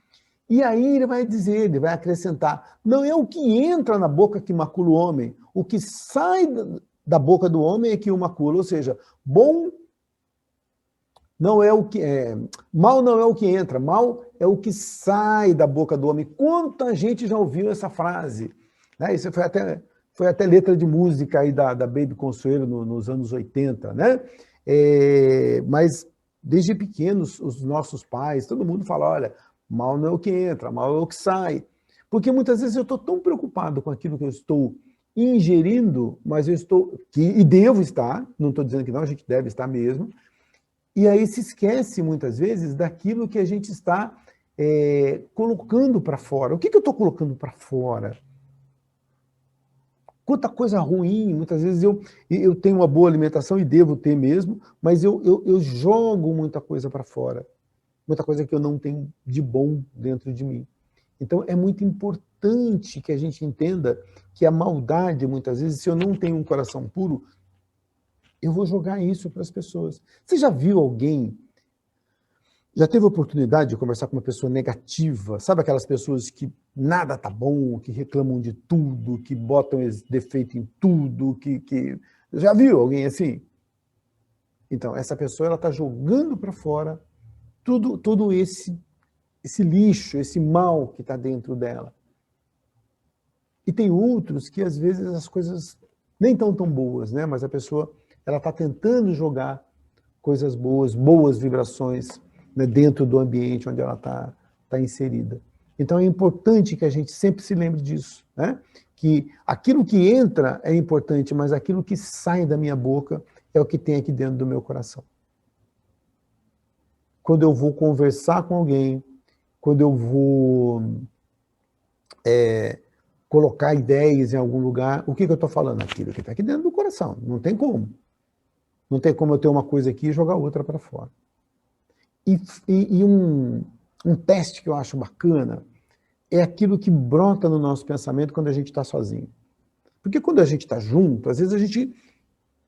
E aí ele vai dizer, ele vai acrescentar, não é o que entra na boca que macula o homem, o que sai da boca do homem é que o macula, ou seja, bom não é o que mal não é o que entra, mal é o que sai da boca do homem. Quanta gente já ouviu essa frase? Né? Isso foi até letra de música aí da Baby Consuelo nos anos 80, né? Mas desde pequenos, os nossos pais, todo mundo fala, olha, mal não é o que entra, mal é o que sai. Porque muitas vezes eu estou tão preocupado com aquilo que eu estou ingerindo, mas eu estou, e devo estar, não estou dizendo que não, a gente deve estar mesmo, e aí se esquece muitas vezes daquilo que a gente está colocando para fora. O que eu estou colocando para fora? Quanta coisa ruim, muitas vezes eu tenho uma boa alimentação e devo ter mesmo, mas eu jogo muita coisa para fora. Muita coisa que eu não tenho de bom dentro de mim. Então é muito importante que a gente entenda que a maldade, muitas vezes, se eu não tenho um coração puro, eu vou jogar isso para as pessoas. Você já viu alguém, já teve a oportunidade de conversar com uma pessoa negativa? Sabe aquelas pessoas que nada tá bom, que reclamam de tudo, que botam defeito em tudo, Já viu alguém assim? Então, essa pessoa está jogando para fora todo esse lixo, esse mal que está dentro dela. E tem outros que, às vezes, as coisas nem estão tão boas, né? Mas a pessoa está tentando jogar coisas boas vibrações, né, dentro do ambiente onde ela está inserida. Então é importante que a gente sempre se lembre disso, né? Que aquilo que entra é importante, mas aquilo que sai da minha boca é o que tem aqui dentro do meu coração. Quando eu vou conversar com alguém, quando eu vou colocar ideias em algum lugar, o que eu estou falando? Aquilo que está aqui dentro do coração. Não tem como. Não tem como eu ter uma coisa aqui e jogar outra para fora. E um teste que eu acho bacana é aquilo que brota no nosso pensamento quando a gente está sozinho. Porque quando a gente está junto, às vezes a gente,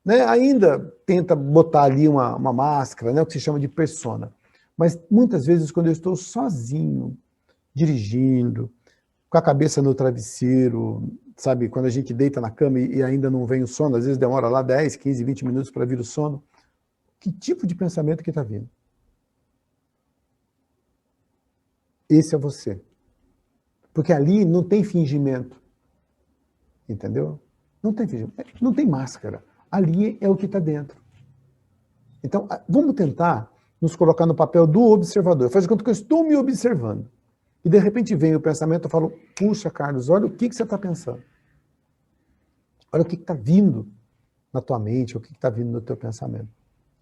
né, ainda tenta botar ali uma máscara, né, o que se chama de persona. Mas muitas vezes quando eu estou sozinho, dirigindo, com a cabeça no travesseiro, sabe, quando a gente deita na cama e ainda não vem o sono, às vezes demora lá 10, 15, 20 minutos para vir o sono, que tipo de pensamento que está vindo? Esse é você. Porque ali não tem fingimento. Entendeu? Não tem fingimento. Não tem máscara. Ali é o que está dentro. Então, vamos tentar nos colocar no papel do observador. Faz de conta que eu estou me observando. E de repente vem o pensamento, eu falo, puxa, Carlos, olha o que você está pensando. Olha o que está vindo na tua mente, o que está vindo no teu pensamento.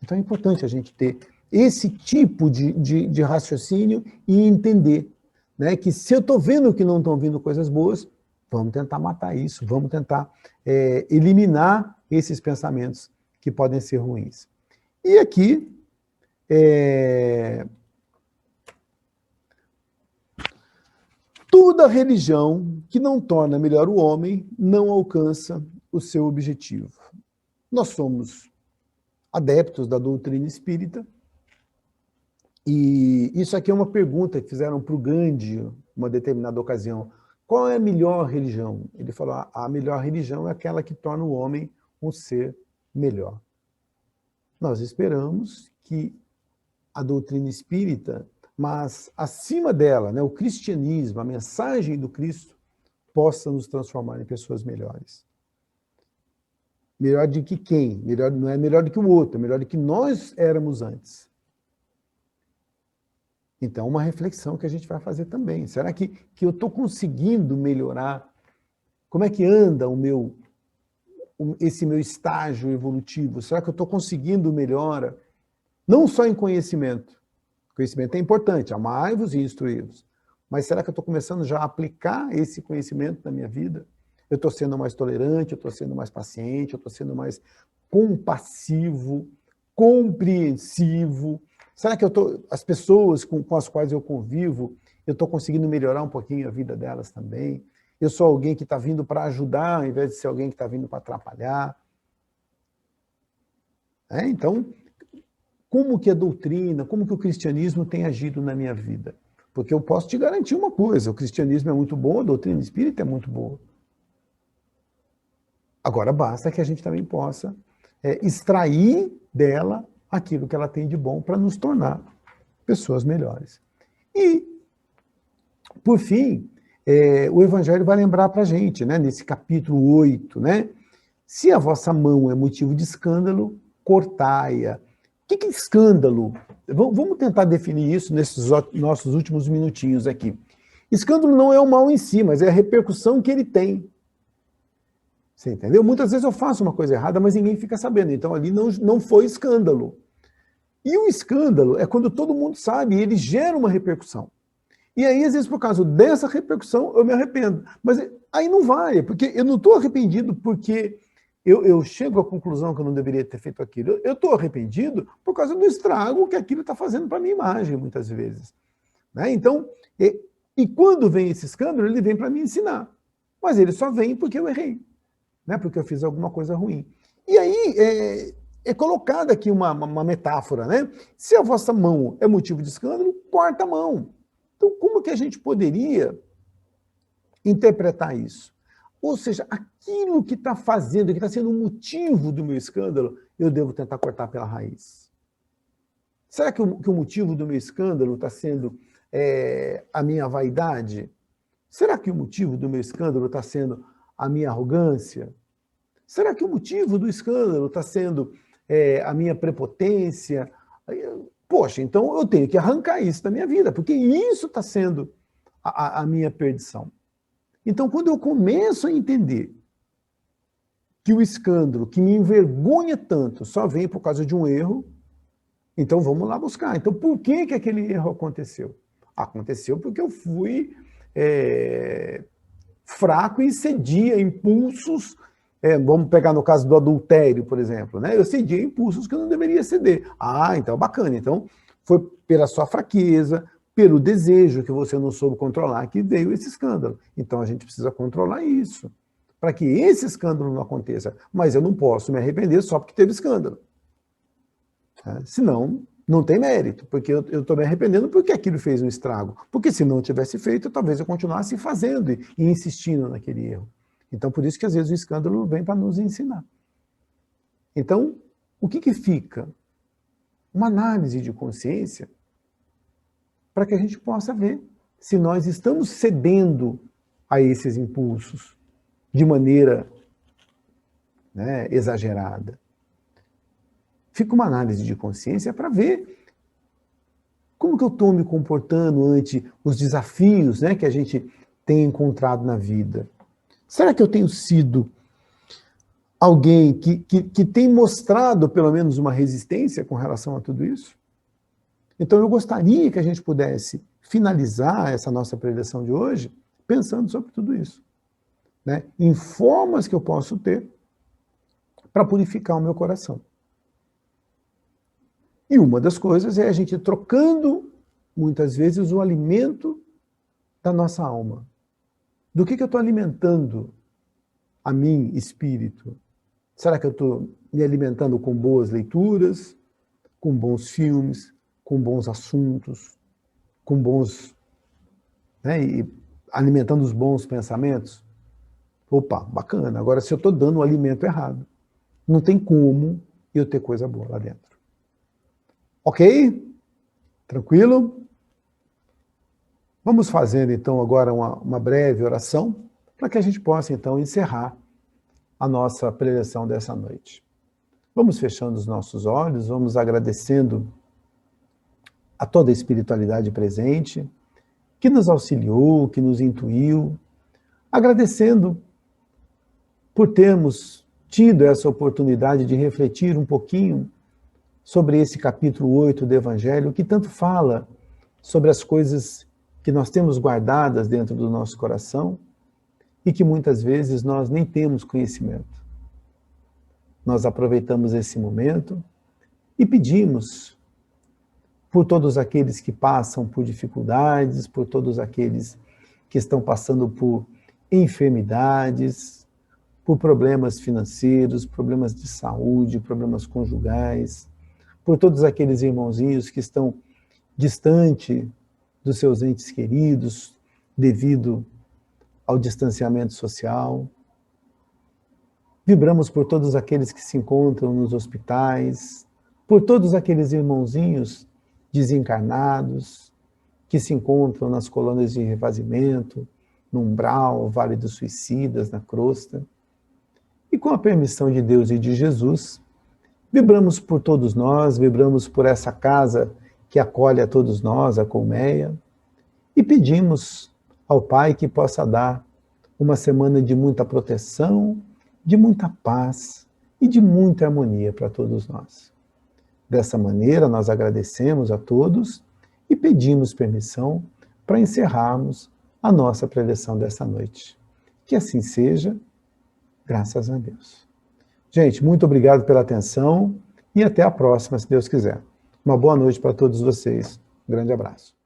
Então é importante a gente ter esse tipo de raciocínio e entender, né, que se eu estou vendo que não estão vindo coisas boas, vamos tentar matar isso, vamos tentar eliminar esses pensamentos que podem ser ruins. E aqui, toda religião que não torna melhor o homem não alcança o seu objetivo. Nós somos adeptos da doutrina espírita, e isso aqui é uma pergunta que fizeram para o Gandhi, uma determinada ocasião. Qual é a melhor religião? Ele falou, a melhor religião é aquela que torna o homem um ser melhor. Nós esperamos que a doutrina espírita, mas acima dela, né, o cristianismo, a mensagem do Cristo, possa nos transformar em pessoas melhores. Melhor do que quem? Melhor, não é melhor do que o outro, é melhor do que nós éramos antes. Então, uma reflexão que a gente vai fazer também. Será que eu estou conseguindo melhorar? Como é que anda esse meu estágio evolutivo? Será que eu estou conseguindo melhora? Não só em conhecimento. Conhecimento é importante, amai-vos e instruí-vos. Mas será que eu estou começando já a aplicar esse conhecimento na minha vida? Eu estou sendo mais tolerante, eu estou sendo mais paciente, eu estou sendo mais compassivo, compreensivo. Será que as pessoas com as quais eu convivo, eu estou conseguindo melhorar um pouquinho a vida delas também? Eu sou alguém que está vindo para ajudar, ao invés de ser alguém que está vindo para atrapalhar? Então, como que a doutrina, como que o cristianismo tem agido na minha vida? Porque eu posso te garantir uma coisa, o cristianismo é muito bom, a doutrina espírita é muito boa. Agora basta que a gente também possa extrair dela aquilo que ela tem de bom para nos tornar pessoas melhores. E, por fim, o Evangelho vai lembrar para a gente, né, nesse capítulo 8, né, se a vossa mão é motivo de escândalo, cortai-a. O que é escândalo? Vamos tentar definir isso nesses nossos últimos minutinhos aqui. Escândalo não é o mal em si, mas é a repercussão que ele tem. Você entendeu? Muitas vezes eu faço uma coisa errada, mas ninguém fica sabendo. Então ali não foi escândalo. E o escândalo é quando todo mundo sabe, e ele gera uma repercussão. E aí, às vezes, por causa dessa repercussão, eu me arrependo. Mas aí não vai, porque eu não estou arrependido porque eu chego à conclusão que eu não deveria ter feito aquilo. Eu estou arrependido por causa do estrago que aquilo está fazendo para a minha imagem, muitas vezes. Né? Então, e quando vem esse escândalo, ele vem para me ensinar. Mas ele só vem porque eu errei. Né, porque eu fiz alguma coisa ruim. E aí é colocada aqui uma metáfora, né? Se a vossa mão é motivo de escândalo, corta a mão. Então, como que a gente poderia interpretar isso? Ou seja, aquilo que está fazendo, que está sendo o motivo do meu escândalo, eu devo tentar cortar pela raiz. Será que o motivo do meu escândalo está sendo a minha vaidade? Será que o motivo do meu escândalo está sendo a minha arrogância? Será que o motivo do escândalo está sendo a minha prepotência? Poxa, então eu tenho que arrancar isso da minha vida, porque isso está sendo a minha perdição. Então, quando eu começo a entender que o escândalo, que me envergonha tanto, só vem por causa de um erro, então vamos lá buscar. Então por que que aquele erro aconteceu? Aconteceu porque eu fui fraco e cedi a impulsos. Vamos pegar no caso do adultério, por exemplo, né? Eu cedi a impulsos que eu não deveria ceder. Ah, então bacana. Então foi pela sua fraqueza, pelo desejo que você não soube controlar que veio esse escândalo. Então a gente precisa controlar isso, para que esse escândalo não aconteça. Mas eu não posso me arrepender só porque teve escândalo. Senão, não tem mérito, porque eu estou me arrependendo porque aquilo fez um estrago. Porque se não tivesse feito, talvez eu continuasse fazendo e insistindo naquele erro. Então, por isso que às vezes o escândalo vem para nos ensinar. Então, o que fica? Uma análise de consciência para que a gente possa ver se nós estamos cedendo a esses impulsos de maneira, né, exagerada. Fica uma análise de consciência para ver como que eu estou me comportando ante os desafios, né, que a gente tem encontrado na vida. Será que eu tenho sido alguém que tem mostrado pelo menos uma resistência com relação a tudo isso? Então eu gostaria que a gente pudesse finalizar essa nossa preleção de hoje pensando sobre tudo isso, né, em formas que eu posso ter para purificar o meu coração. E uma das coisas é a gente trocando, muitas vezes, o alimento da nossa alma. Do que eu estou alimentando a mim, espírito? Será que eu estou me alimentando com boas leituras, com bons filmes, com bons assuntos, com bons... né, e alimentando os bons pensamentos? Opa, bacana. Agora, se eu estou dando o alimento errado, não tem como eu ter coisa boa lá dentro. Ok? Tranquilo? Vamos fazer, então, agora uma breve oração para que a gente possa, então, encerrar a nossa preleção dessa noite. Vamos fechando os nossos olhos, vamos agradecendo a toda a espiritualidade presente, que nos auxiliou, que nos intuiu, agradecendo por termos tido essa oportunidade de refletir um pouquinho sobre esse capítulo 8 do Evangelho, que tanto fala sobre as coisas que nós temos guardadas dentro do nosso coração e que muitas vezes nós nem temos conhecimento. Nós aproveitamos esse momento e pedimos por todos aqueles que passam por dificuldades, por todos aqueles que estão passando por enfermidades, por problemas financeiros, problemas de saúde, problemas conjugais, por todos aqueles irmãozinhos que estão distante dos seus entes queridos devido ao distanciamento social. Vibramos por todos aqueles que se encontram nos hospitais, por todos aqueles irmãozinhos desencarnados que se encontram nas colônias de refazimento, no umbral, Vale dos Suicidas, na crosta. E com a permissão de Deus e de Jesus, vibramos por todos nós, vibramos por essa casa que acolhe a todos nós, a colmeia, e pedimos ao Pai que possa dar uma semana de muita proteção, de muita paz e de muita harmonia para todos nós. Dessa maneira, nós agradecemos a todos e pedimos permissão para encerrarmos a nossa preleção dessa noite. Que assim seja, graças a Deus. Gente, muito obrigado pela atenção e até a próxima, se Deus quiser. Uma boa noite para todos vocês. Um grande abraço.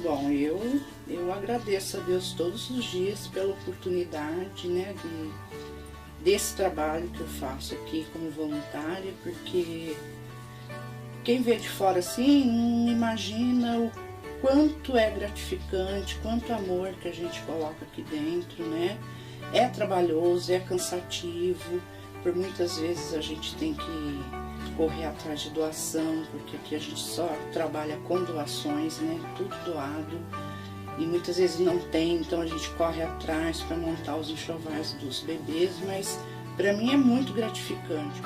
Bom, eu agradeço a Deus todos os dias pela oportunidade, né, desse trabalho que eu faço aqui como voluntária, porque quem vê de fora assim não imagina o quanto é gratificante, quanto amor que a gente coloca aqui dentro, né? É trabalhoso, é cansativo, por muitas vezes a gente tem que correr atrás de doação, porque aqui a gente só trabalha com doações, né? Tudo doado. E muitas vezes não tem, então a gente corre atrás para montar os enxovais dos bebês, mas para mim é muito gratificante.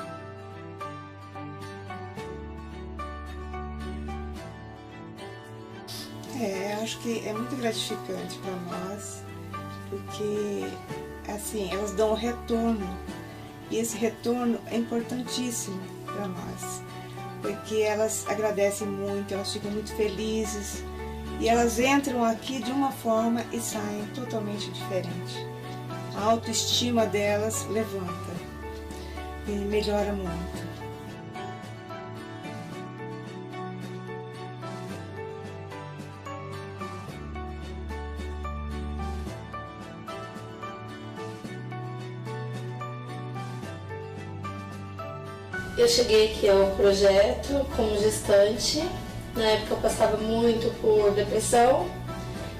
Acho que é muito gratificante para nós, porque assim, elas dão um retorno, e esse retorno é importantíssimo para nós, porque elas agradecem muito, elas ficam muito felizes, e elas entram aqui de uma forma e saem totalmente diferente. A autoestima delas levanta e melhora muito. Eu cheguei aqui ao projeto como gestante. Na época eu passava muito por depressão.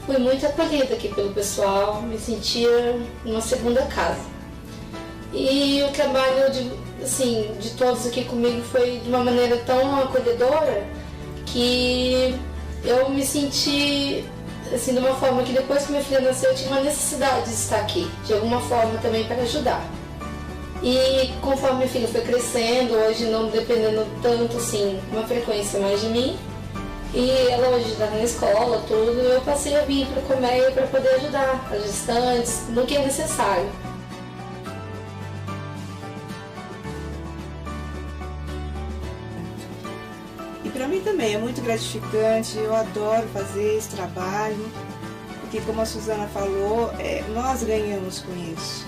Fui muito acolhida aqui pelo pessoal, me sentia numa segunda casa. E o trabalho de todos aqui comigo foi de uma maneira tão acolhedora que eu me senti assim, de uma forma que depois que minha filha nasceu eu tinha uma necessidade de estar aqui, de alguma forma também para ajudar. E conforme minha filha foi crescendo, hoje não dependendo tanto assim, uma frequência mais de mim, e ela hoje está na escola, tudo, eu passei a vir para o Colmeia para poder ajudar as gestantes no que é necessário. E para mim também é muito gratificante, eu adoro fazer esse trabalho, porque como a Suzana falou, nós ganhamos com isso.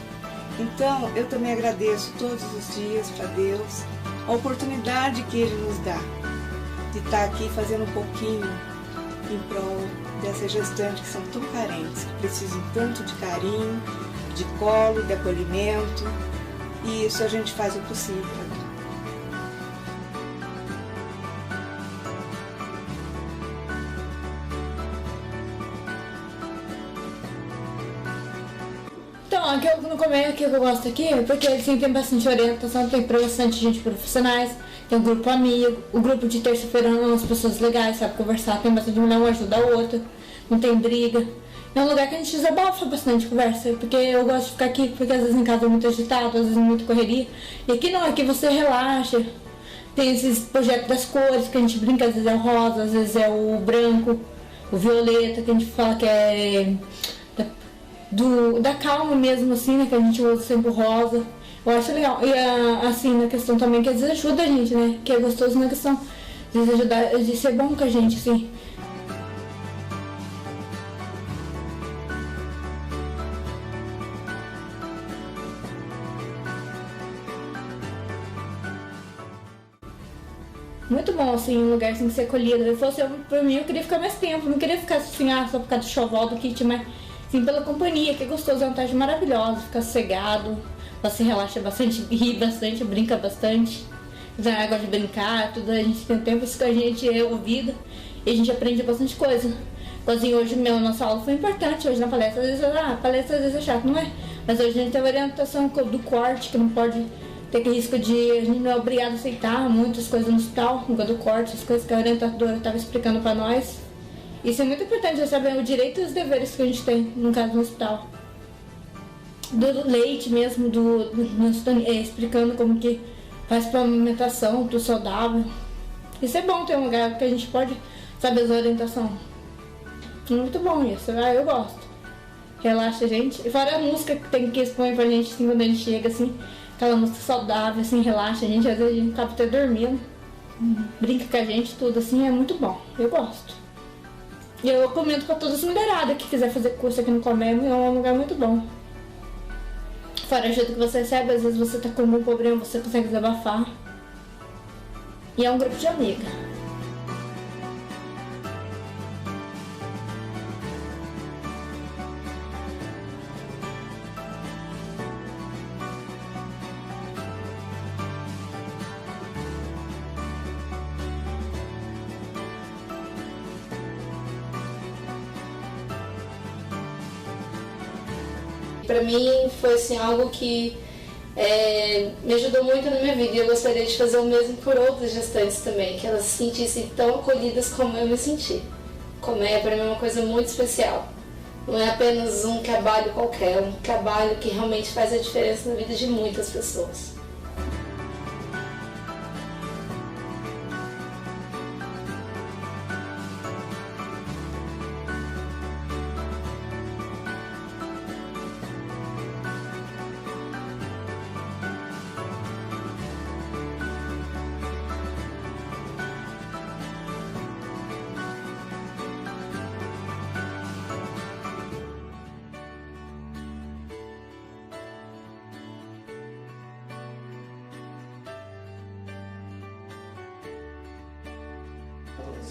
Então, eu também agradeço todos os dias para Deus a oportunidade que Ele nos dá de estar aqui fazendo um pouquinho em prol dessas gestantes que são tão carentes, que precisam tanto de carinho, de colo, de acolhimento, e isso a gente faz o possível para dar. Então, aqui eu não comento que eu gosto aqui, porque assim, tem bastante orientação, tem bastante gente profissionais, tem um grupo amigo, o grupo de terça-feira são as pessoas legais, sabe conversar, tem bastante mulher, um ajuda a outra, não tem briga. É um lugar que a gente desabafa bastante conversa, porque eu gosto de ficar aqui, porque às vezes em casa é muito agitado, às vezes muita correria. E aqui não, aqui você relaxa, tem esses projetos das cores que a gente brinca, às vezes é o rosa, às vezes é o branco, o violeta, que a gente fala que é da calma mesmo, assim, né, que a gente usa sempre o rosa. Eu acho legal. E assim, na questão também que às vezes ajuda a gente, né, que é gostoso na questão, às vezes ajudar, de ser bom com a gente, assim. Muito bom, assim, um lugar assim, ser acolhido. Se fosse por mim, eu queria ficar mais tempo, não queria ficar assim, só por causa do choval do kit, mas sim pela companhia, que é gostoso, é uma tarde maravilhosa, ficar sossegado, você relaxa bastante, ri bastante, brinca bastante, já gosta de brincar, tudo, a gente tem tempo, isso que a gente é ouvido e a gente aprende bastante coisa. Igualzinho hoje, nossa aula foi importante, hoje na palestra, às vezes, palestra às vezes é chato, não é? Mas hoje a gente tem a orientação do corte, que não pode ter aquele risco de, a gente não é obrigado a aceitar muitas coisas no hospital, no do corte, as coisas que a orientadora estava explicando para nós. Isso é muito importante, saber o direito e os deveres que a gente tem, no caso, no hospital. Do leite mesmo, explicando como que faz para alimentação, tudo saudável. Isso é bom ter um lugar que a gente pode saber as orientações. Muito bom isso, eu gosto. Relaxa a gente. E fora a música que tem que expõe pra gente, assim, quando a gente chega, assim, aquela música saudável, assim, relaxa a gente. Às vezes a gente acaba até dormindo, brinca com a gente, tudo assim, é muito bom. Eu gosto. E eu recomendo para todas as mulheradas que quiser fazer curso aqui no Colmeia, é um lugar muito bom. Fora a ajuda que você recebe, às vezes você tá com algum problema, você consegue desabafar. E é um grupo de amigas. Para mim foi assim, algo que me ajudou muito na minha vida e eu gostaria de fazer o mesmo por outras gestantes também, que elas se sentissem tão acolhidas como eu me senti. Colmeia para mim é uma coisa muito especial. Não é apenas um trabalho qualquer, é um trabalho que realmente faz a diferença na vida de muitas pessoas.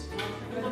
Deus.